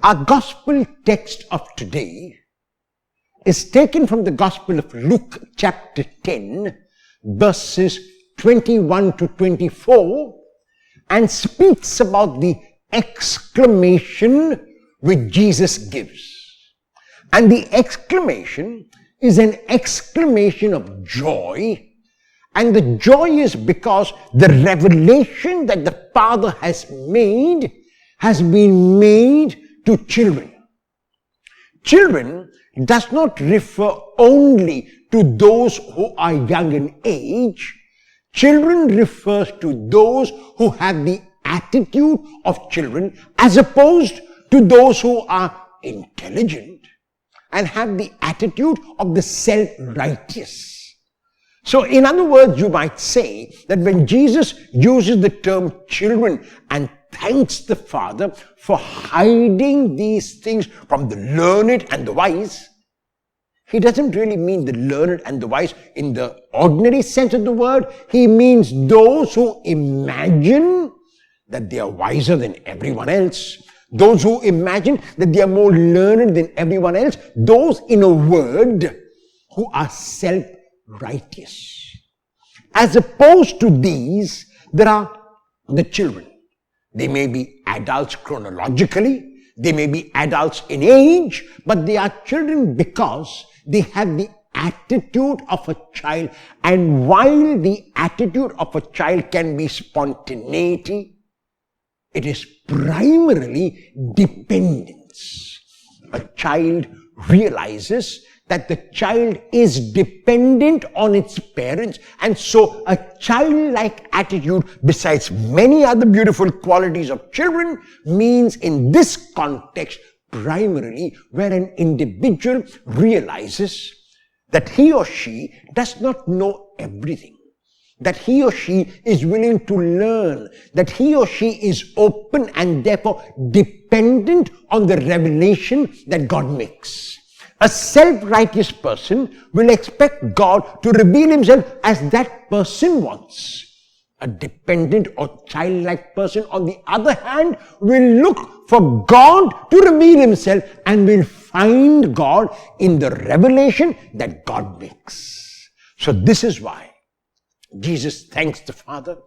Our gospel text of today is taken from the Gospel of Luke chapter 10, verses 21 to 24, and speaks about the exclamation which Jesus gives. And the exclamation is an exclamation of joy, and the joy is because the revelation that the Father has been made to children. Children does not refer only to those who are young in age. Children refers to those who have the attitude of children as opposed to those who are intelligent and have the attitude of the self-righteous. So in other words, you might say that when Jesus uses the term children and thanks the Father for hiding these things from the learned and the wise, he doesn't really mean the learned and the wise in the ordinary sense of the word. He means those who imagine that they are wiser than everyone else, those who imagine that they are more learned than everyone else, those, in a word, who are self-righteous. As opposed to these, there are the children. They may be adults chronologically, they may be adults in age, but they are children because they have the attitude of a child. And while the attitude of a child can be spontaneity, it is primarily dependence. A child realizes that the child is dependent on its parents, and so a childlike attitude, besides many other beautiful qualities of children, means in this context primarily where an individual realizes that he or she does not know everything, that he or she is willing to learn, that he or she is open and therefore dependent on the revelation that God makes. A self-righteous person will expect God to reveal himself as that person wants. A dependent or childlike person, on the other hand, will look for God to reveal himself and will find God in the revelation that God makes. So this is why Jesus thanks the Father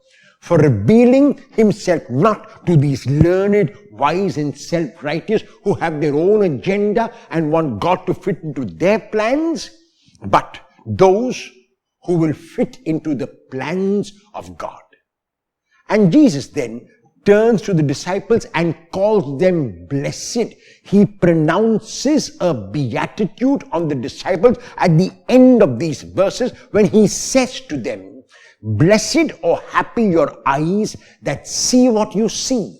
for revealing himself not to these learned, wise and self-righteous who have their own agenda and want God to fit into their plans, but those who will fit into the plans of God. And Jesus then turns to the disciples and calls them blessed. He pronounces a beatitude on the disciples at the end of these verses when he says to them, "Blessed or happy your eyes that see what you see."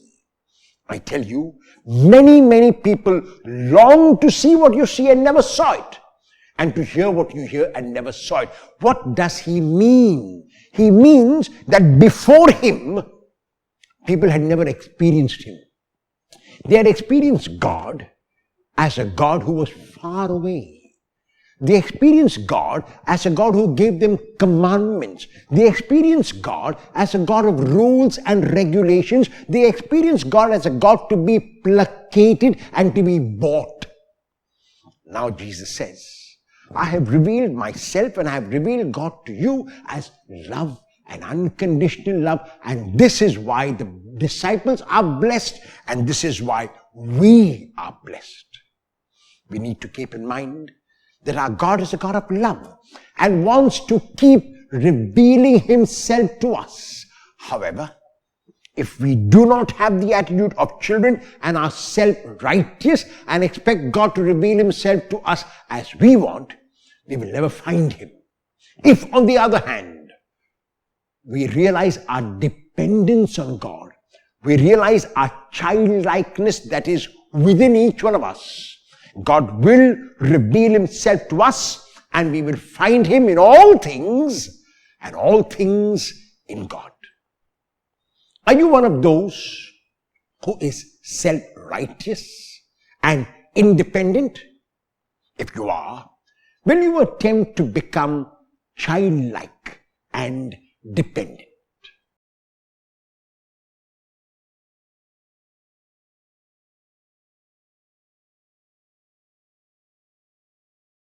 I tell you, many people long to see what you see and never saw it, and to hear what you hear and never saw it. What does he mean? He means that before him, people had never experienced him. They had experienced God as a God who was far away. They experienced God as a God who gave them commandments. They experienced God as a God of rules and regulations. They experienced God as a God to be placated and to be bought. Now Jesus says, I have revealed myself and I have revealed God to you as love and unconditional love. And this is why the disciples are blessed, and this is why we are blessed. We need to keep in mind that our God is a God of love and wants to keep revealing himself to us. However, if we do not have the attitude of children and are self-righteous and expect God to reveal himself to us as we want, we will never find him. If, on the other hand, we realize our dependence on God, we realize our childlikeness that is within each one of us, God will reveal himself to us and we will find him in all things and all things in God. Are you one of those who is self-righteous and independent? If you are, will you attempt to become childlike and dependent?